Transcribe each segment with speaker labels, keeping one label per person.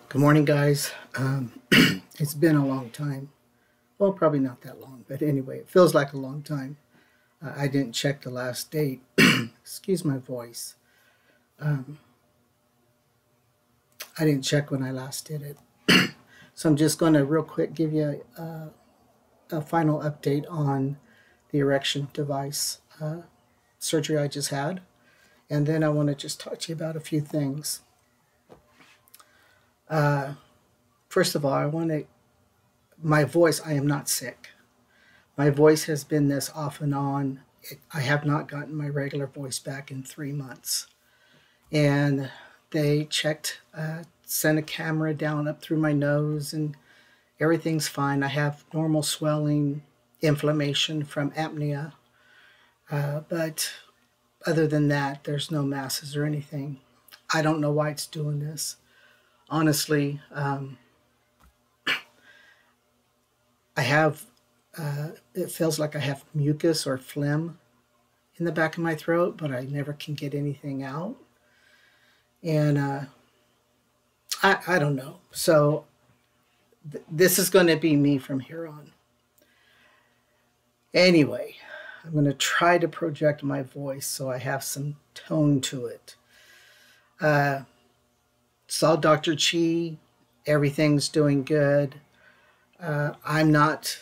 Speaker 1: Good morning, guys. It's been a long time. Well, probably not that long, but anyway, it feels like a long time. I didn't check the last date. Excuse my voice. Um, I didn't check when I last did it. So I'm just going to real quick give you a final update on the erection device surgery I just had. And then I want to just talk to you about a few things. Uh, First of all, my voice, I am not sick. My voice has been this off and on. I have not gotten my regular voice back in 3 months. And they checked, sent a camera down up through my nose, and everything's fine. I have normal swelling, inflammation from apnea. But other than that, there's no masses or anything. I don't know why it's doing this. Honestly, I have, it feels like I have mucus or phlegm in the back of my throat, but I never can get anything out. And I don't know. So this is going to be me from here on. Anyway, I'm going to try to project my voice so I have some tone to it. Saw Dr. Chi. Everything's doing good. I'm not.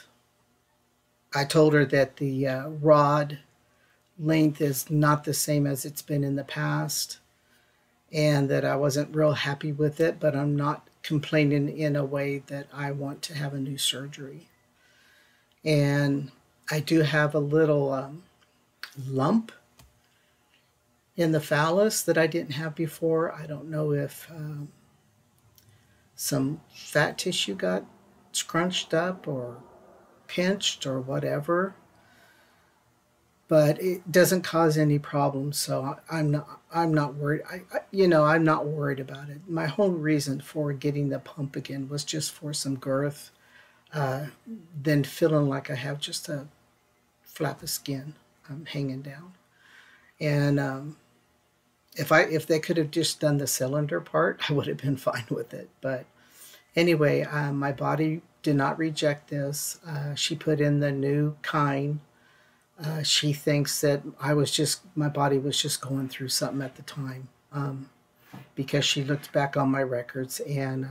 Speaker 1: I told her that the rod length is not the same as it's been in the past, and that I wasn't real happy with it, but I'm not complaining in a way that I want to have a new surgery. And I do have a little lump in the phallus that I didn't have before. I don't know if some fat tissue got scrunched up or pinched or whatever, but it doesn't cause any problems, so I'm not worried. I'm not worried about it. My whole reason for getting the pump again was just for some girth, then feeling like I have just a flap of skin hanging down. And if they could have just done the cylinder part, I would have been fine with it. But anyway, my body did not reject this. She put in the new kind. She thinks that my body was just going through something at the time, because she looked back on my records, and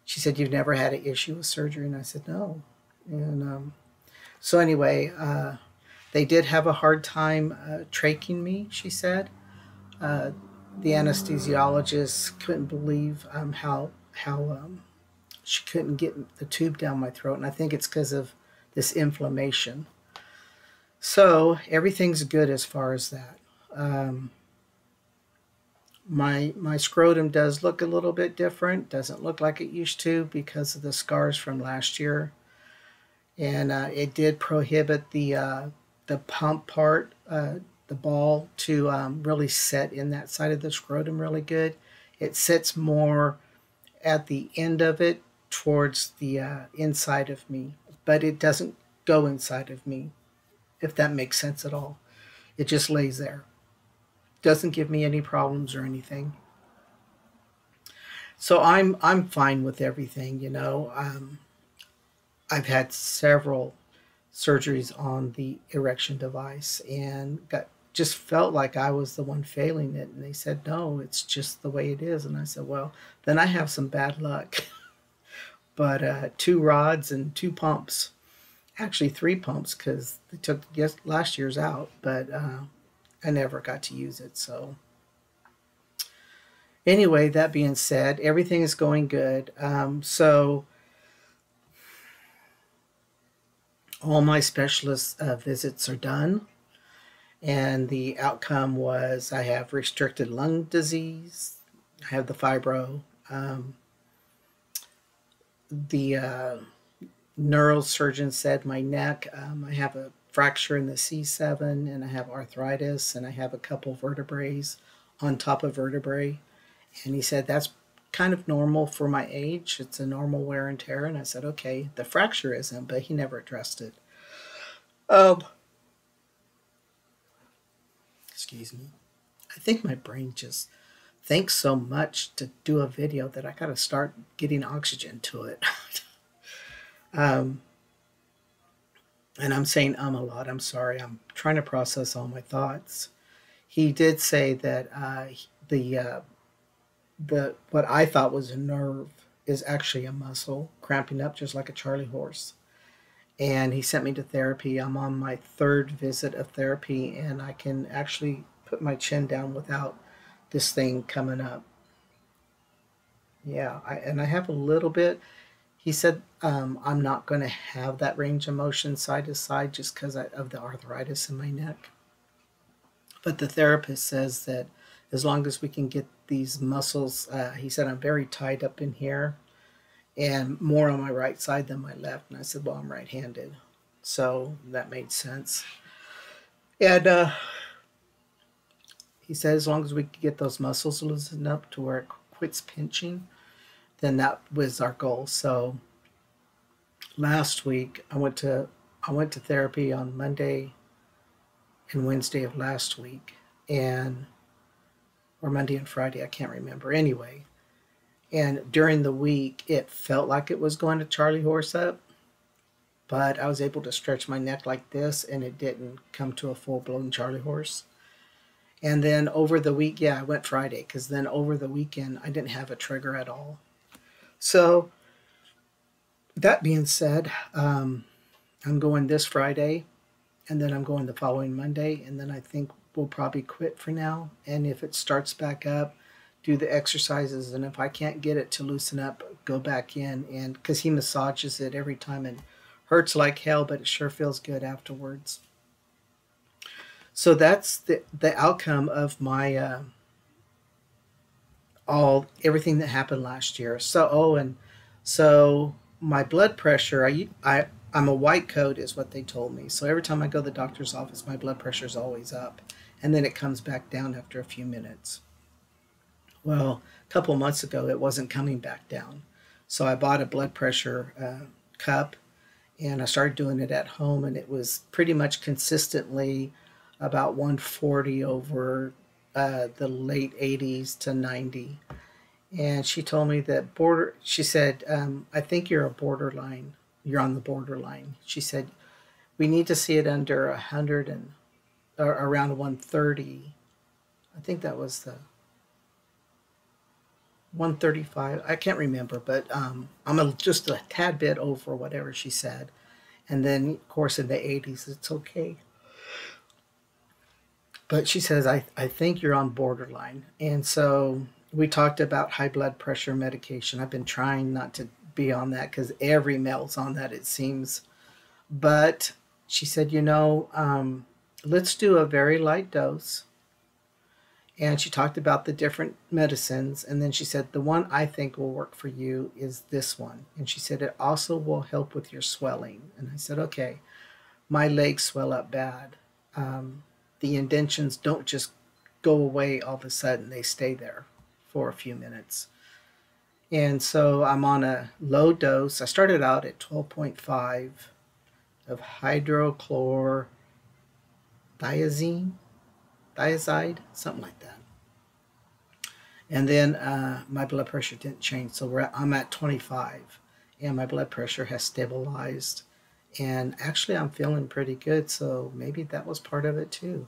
Speaker 1: she said, "You've never had an issue with surgery?" And I said, "No." And so anyway, they did have a hard time traching me, she said. Uh, the anesthesiologist couldn't believe how she couldn't get the tube down my throat, and I think it's because of this inflammation. So everything's good as far as that. My scrotum does look a little bit different. Doesn't look like it used to because of the scars from last year, and it did prohibit the pump part, the ball, to really set in that side of the scrotum really good. It sits more at the end of it towards the inside of me, but it doesn't go inside of me, if that makes sense at all. It just lays there. Doesn't give me any problems or anything. So I'm fine with everything, you know. I've had several surgeries on the erection device and just felt like I was the one failing it. And they said, "No, it's just the way it is." And I said, "Well, then I have some bad luck." But two rods and two pumps, actually three pumps, because they took last year's out, but I never got to use it. So anyway, that being said, everything is going good. So all my specialist visits are done, and the outcome was I have restricted lung disease. I have the fibro. The neurosurgeon said my neck. I have a fracture in the C7, and I have arthritis, and I have a couple vertebrae on top of vertebrae. And he said that's kind of normal for my age. It's a normal wear and tear. And I said, okay, the fracture isn't, but he never addressed it. Um, Excuse me. I think my brain just thinks so much to do a video that I got to start getting oxygen to it. um, and I'm saying a lot. I'm sorry. I'm trying to process all my thoughts. He did say that the what I thought was a nerve is actually a muscle cramping up just like a Charlie horse. And he sent me to therapy. I'm on my third visit of therapy, and I can actually put my chin down without this thing coming up. Yeah, and I have a little bit. He said I'm not going to have that range of motion side to side just because of the arthritis in my neck. But the therapist says that as long as we can get these muscles, he said I'm very tied up in here and more on my right side than my left. And I said, well, I'm right handed. So that made sense. And he said as long as we can get those muscles loosened up to where it quits pinching, then that was our goal. So last week I went to therapy on Monday and Wednesday of last week, and or Monday and Friday, I can't remember. Anyway, and during the week, it felt like it was going to Charlie horse up, but I was able to stretch my neck like this, and it didn't come to a full blown Charlie horse. And then over the week, yeah, I went Friday because then over the weekend I didn't have a trigger at all. So that being said, I'm going this Friday, and then I'm going the following Monday, and then I think we'll probably quit for now. And if it starts back up, do the exercises, and if I can't get it to loosen up, go back in. And because he massages it every time and hurts like hell, but it sure feels good afterwards. So that's the outcome of my all everything that happened last year. So and so my blood pressure, I'm a white coat is what they told me. So every time I go to the doctor's office, my blood pressure is always up, and then it comes back down after a few minutes. Well, a couple months ago, it wasn't coming back down. So I bought a blood pressure cup, and I started doing it at home, and it was pretty much consistently about 140 over the late 80s to 90. And she told me that she said, I think you're a borderline. You're on the borderline. She said, we need to see it under 100 and or around 130. I think that was the 135. I can't remember, but just a tad bit over whatever she said. And then, of course, in the 80s, it's okay. But she says, I think you're on borderline. And so we talked about high blood pressure medication. I've been trying not to be on that because every male's on that, it seems. But she said, let's do a very light dose. And she talked about the different medicines. And then she said, the one I think will work for you is this one. And she said, it also will help with your swelling. And I said, okay, my legs swell up bad. The indentions don't just go away all of a sudden, they stay there for a few minutes. And so I'm on a low dose. I started out at 12.5 of hydrochlorothiazide, thiazide, something like that. And then my blood pressure didn't change, so I'm at 25, and my blood pressure has stabilized. And actually, I'm feeling pretty good, so maybe that was part of it too.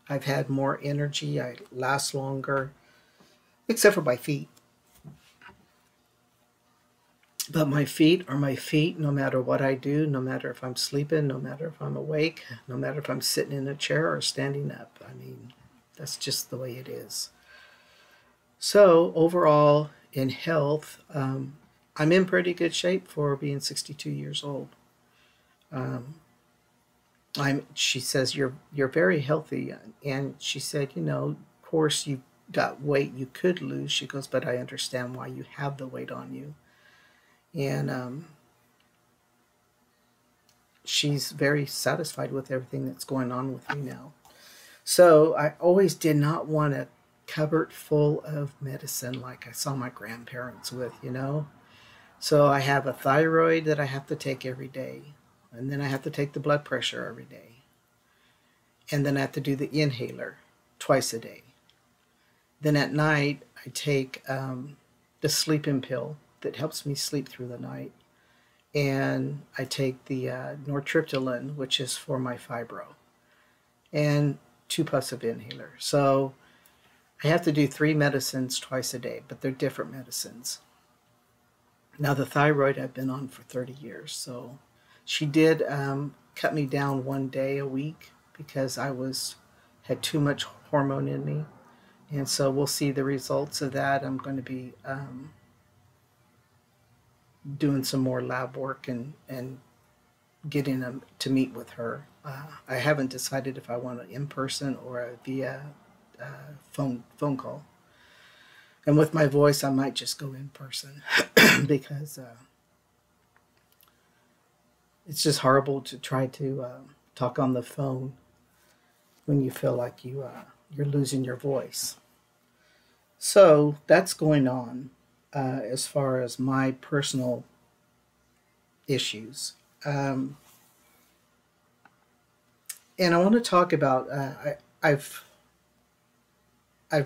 Speaker 1: I've had more energy, I last longer, except for my feet. But my feet are my feet no matter what I do, no matter if I'm sleeping, no matter if I'm awake, no matter if I'm sitting in a chair or standing up. I mean, that's just the way it is. So, overall, in health, I'm in pretty good shape for being 62 years old. Um, she says, you're very healthy. And she said, of course, you've got weight you could lose. She goes, but I understand why you have the weight on you. And she's very satisfied with everything that's going on with me now. So I always did not want a cupboard full of medicine like I saw my grandparents with. So I have a thyroid that I have to take every day. And then I have to take the blood pressure every day. And then I have to do the inhaler twice a day. Then at night, I take the sleeping pill that helps me sleep through the night, and I take the nortriptyline, which is for my fibro, and 2 puffs of inhaler. So I have to do 3 medicines twice a day, but they're different medicines. Now the thyroid I've been on for 30 years, so she did cut me down 1 day a week because I was had too much hormone in me, and so we'll see the results of that. I'm going to be doing some more lab work and getting them to meet with her. I haven't decided if I want it in person or via phone call. And with my voice, I might just go in person because it's just horrible to try to talk on the phone when you feel like you're losing your voice. So that's going on as far as my personal issues. And I want to talk about I've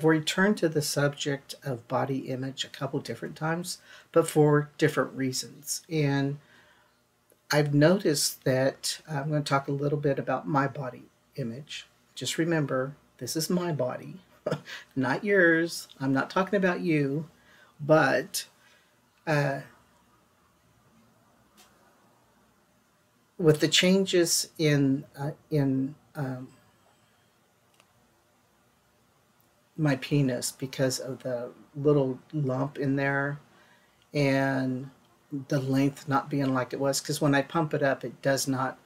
Speaker 1: returned to the subject of body image a couple different times, but for different reasons. And I've noticed that I'm going to talk a little bit about my body image. Just remember, this is my body, not yours. I'm not talking about you, but with the changes in my penis because of the little lump in there and the length not being like it was, because when I pump it up, it does not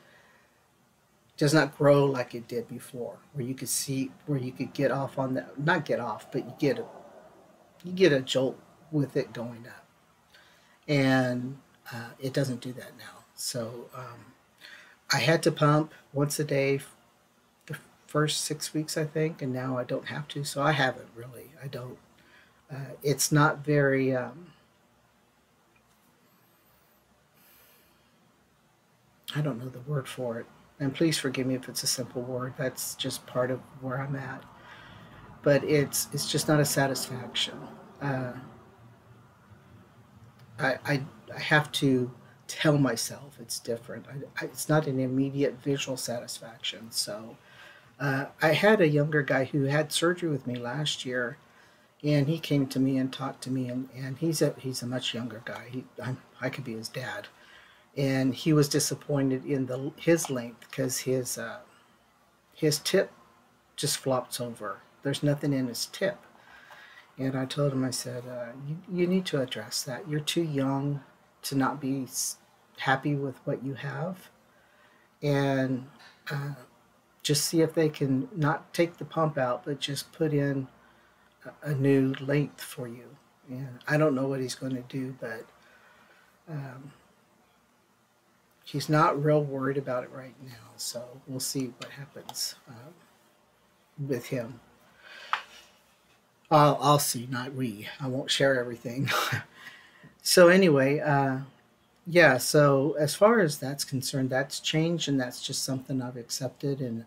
Speaker 1: grow like it did before, where you could see where you could get off on the not get off, but you get a jolt with it going up, and it doesn't do that now. So I had to pump once a day the first 6 weeks, I think, and now I don't have to. So I haven't really. I don't. It's not very. I don't know the word for it. And please forgive me if it's a simple word. That's just part of where I'm at. But it's just not a satisfaction. Uh, I have to tell myself it's different. It's not an immediate visual satisfaction. So I had a younger guy who had surgery with me last year, and he came to me and talked to me, and he's a much younger guy. I could be his dad, and he was disappointed in his length because his tip just flops over. There's nothing in his tip. And I told him, I said, you need to address that. You're too young to not be happy with what you have. And just see if they can not take the pump out, but just put in a new length for you. And I don't know what he's going to do, but he's not real worried about it right now. So we'll see what happens with him. I'll see, not we. I won't share everything. So anyway, yeah. So as far as that's concerned, that's changed, and that's just something I've accepted, and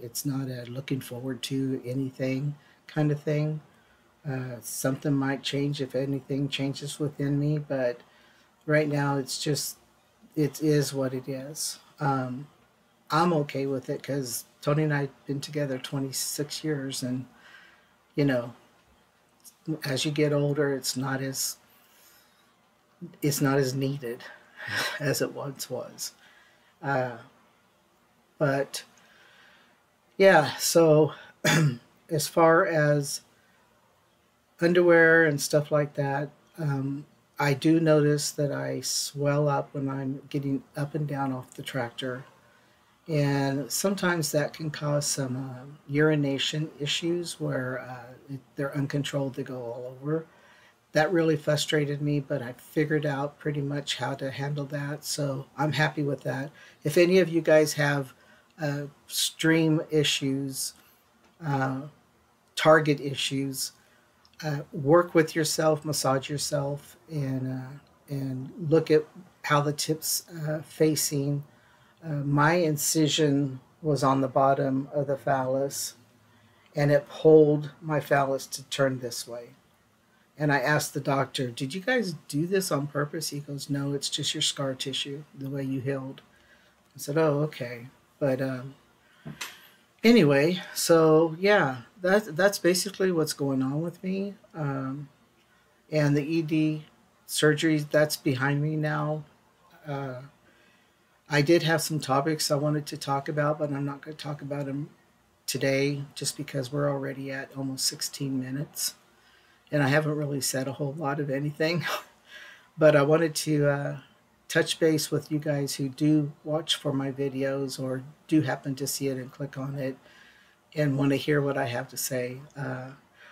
Speaker 1: it's not a looking forward to anything kind of thing. Something might change if anything changes within me, but right now it is what it is. I'm okay with it because Tony and I've been together 26 years, and you know, as you get older, it's not as needed as it once was. Uh, but yeah, so as far as underwear and stuff like that, I do notice that I swell up when I'm getting up and down off the tractor. And sometimes that can cause some urination issues where they're uncontrolled, they go all over. That really frustrated me, but I figured out pretty much how to handle that. So I'm happy with that. If any of you guys have stream issues, uh, target issues, work with yourself, massage yourself, and look at how the tip's facing. My incision was on the bottom of the phallus, and it pulled my phallus to turn this way. And I asked the doctor, "Did you guys do this on purpose?" He goes, "No, it's just your scar tissue, the way you healed." I said, "Oh, okay." But anyway, so yeah, that's basically what's going on with me. And the ED surgery, that's behind me now. Uh, I did have some topics I wanted to talk about, but I'm not going to talk about them today just because we're already at almost 16 minutes. And I haven't really said a whole lot of anything. But I wanted to touch base with you guys who do watch for my videos or do happen to see it and click on it and want to hear what I have to say.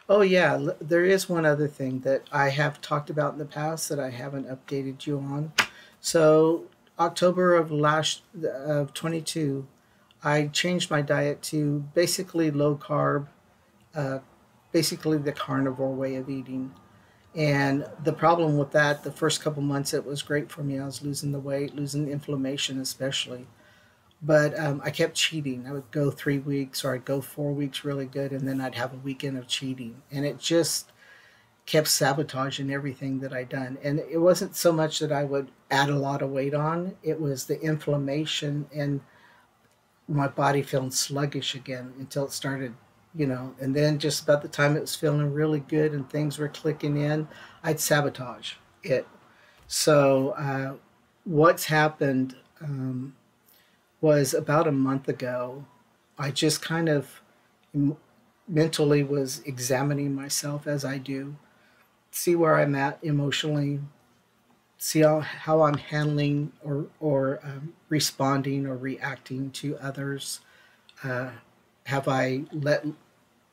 Speaker 1: Oh, yeah, there is one other thing that I have talked about in the past that I haven't updated you on. So, October of 22, I changed my diet to basically low carb, uh, basically the carnivore way of eating. And the problem with that, the first couple months, it was great for me. I was losing the weight, losing the inflammation, especially. But I kept cheating. I would go 3 weeks or I'd go 4 weeks really good, and then I'd have a weekend of cheating. And it just kept sabotaging everything that I'd done. And it wasn't so much that I would add a lot of weight on, it was the inflammation and my body feeling sluggish again until it started, and then just about the time it was feeling really good and things were clicking in, I'd sabotage it. So, what's happened was about a month ago, I just kind of mentally was examining myself as I do, see where I'm at emotionally, see how I'm handling or responding or reacting to others. Uh, have I let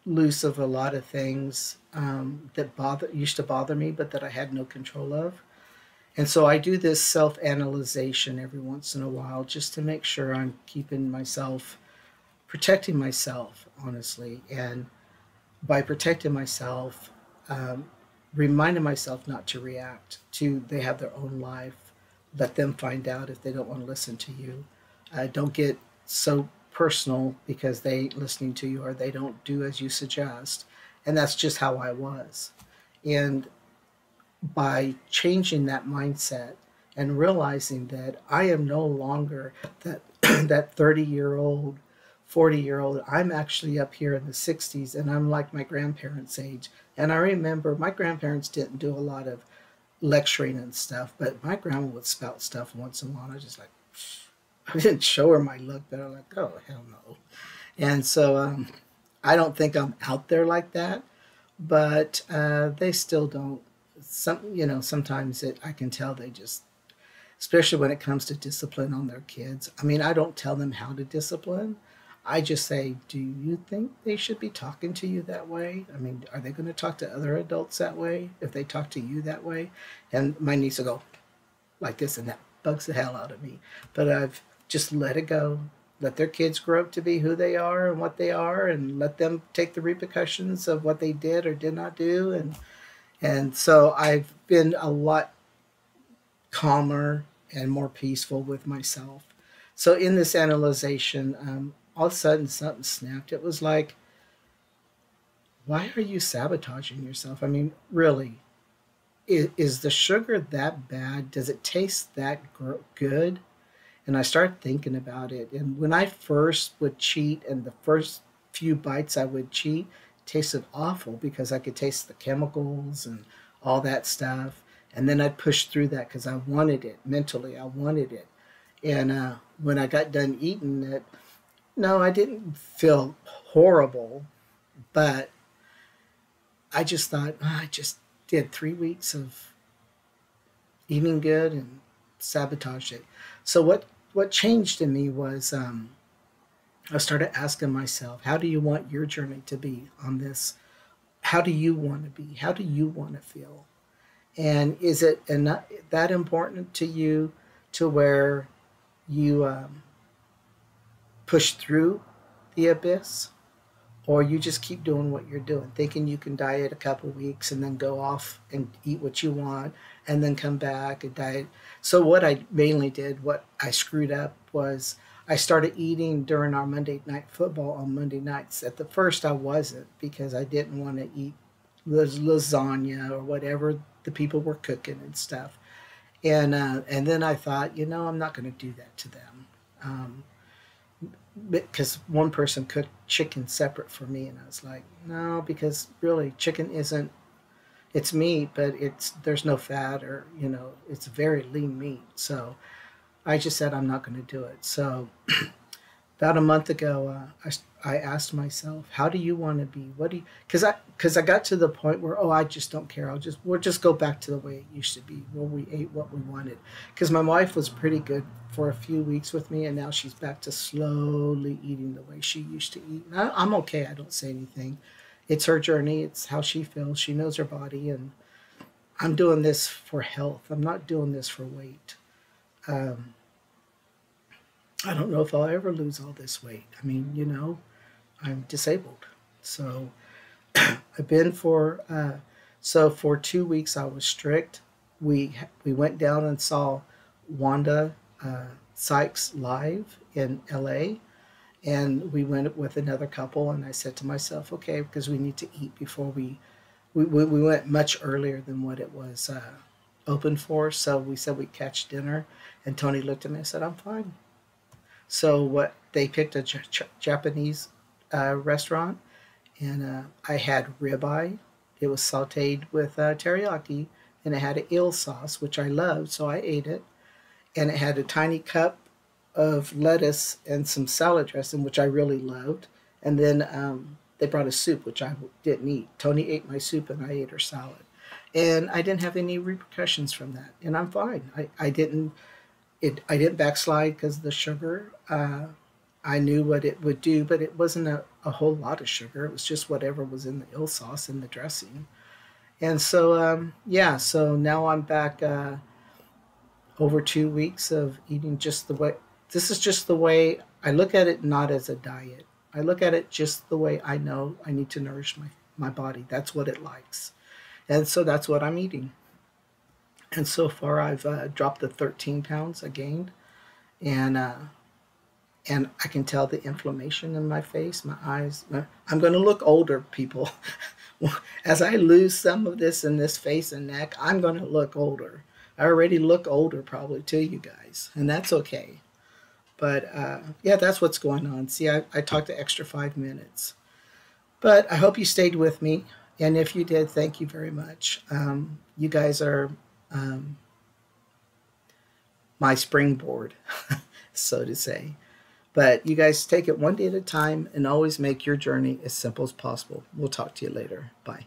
Speaker 1: loose of a lot of things that bother used to bother me, but that I had no control of? And so I do this self analyzation every once in a while just to make sure I'm keeping myself, protecting myself, honestly. And by protecting myself, um, reminding myself not to react to they have their own life. Let them find out if they don't want to listen to you. Don't get so personal because they listening to you or they don't do as you suggest. And that's just how I was. And by changing that mindset and realizing that I am no longer that that 30-year-old, 40-year-old. I'm actually up here in the 60s and I'm like my grandparents' age. And I remember my grandparents didn't do a lot of lecturing and stuff, but my grandma would spout stuff once in a while. I was just like, I didn't show her my look, but I'm like, oh, hell no. And so I don't think I'm out there like that, but they still don't. Sometimes I can tell they just, especially when it comes to discipline on their kids. I mean, I don't tell them how to discipline. I just say, do you think they should be talking to you that way? I mean, are they going to talk to other adults that way if they talk to you that way? And my niece will go like this, and that bugs the hell out of me. But I've just let it go. Let their kids grow up to be who they are and what they are, and let them take the repercussions of what they did or did not do. And so I've been a lot calmer and more peaceful with myself. So in this analyzation, all of a sudden something snapped. It was like, why are you sabotaging yourself? I mean, really, is the sugar that bad? Does it taste that good? And I started thinking about it. And when I first would cheat, and the first few bites I would cheat, tasted awful because I could taste the chemicals and all that stuff. And then I'd push through that because I wanted it mentally. I wanted it. And when I got done eating it, no, I didn't feel horrible, but I just thought, I just did 3 weeks of eating good and sabotaged it. So what changed in me was I started asking myself, how do you want your journey to be on this? How do you want to be? How do you want to feel? And is it enough, that important to you to where you push through the abyss? Or you just keep doing what you're doing, thinking you can diet a couple weeks and then go off and eat what you want and then come back and diet. So what I mainly did, what I screwed up was I started eating during our Monday night football on Monday nights. At the first I wasn't because I didn't want to eat lasagna or whatever the people were cooking and stuff. And then I thought, I'm not going to do that to them. Um, because one person cooked chicken separate for me, and I was like, no, because really chicken isn't, it's meat, but there's no fat, or it's very lean meat. So I just said I'm not going to do it. So about a month ago, I asked myself, how do you want to be? What do you? Because I got to the point where, I just don't care. We'll just go back to the way it used to be, where we ate what we wanted. Because my wife was pretty good for a few weeks with me, and now she's back to slowly eating the way she used to eat. And I'm okay. I don't say anything. It's her journey. It's how she feels. She knows her body, and I'm doing this for health. I'm not doing this for weight. Um, I don't know if I'll ever lose all this weight. I mean, I'm disabled. So I've been so for 2 weeks I was strict. We went down and saw Wanda Sykes live in LA, and we went with another couple, and I said to myself, okay, because we need to eat before we went much earlier than what it was open for. So we said we'd catch dinner, and Tony looked at me and said, I'm fine. So what they picked a Japanese restaurant, and I had ribeye. It was sautéed with teriyaki, and it had an eel sauce, which I loved, so I ate it. And it had a tiny cup of lettuce and some salad dressing, which I really loved. And then they brought a soup, which I didn't eat. Tony ate my soup, and I ate her salad. And I didn't have any repercussions from that, and I'm fine. I didn't backslide because of the sugar. I knew what it would do, but it wasn't a whole lot of sugar. It was just whatever was in the eel sauce and the dressing. And so, yeah, so now I'm back over 2 weeks of eating just the way. This is just the way I look at it, not as a diet. I look at it just the way I know I need to nourish my body. That's what it likes. And so that's what I'm eating. And so far, I've dropped the 13 pounds I gained, and I can tell the inflammation in my face, my eyes. I'm going to look older, people. As I lose some of this in this face and neck, I'm going to look older. I already look older, probably, to you guys, and that's okay. But yeah, that's what's going on. See, I talked the extra 5 minutes, but I hope you stayed with me. And if you did, thank you very much. You guys are um, my springboard, so to say. But you guys take it one day at a time and always make your journey as simple as possible. We'll talk to you later. Bye.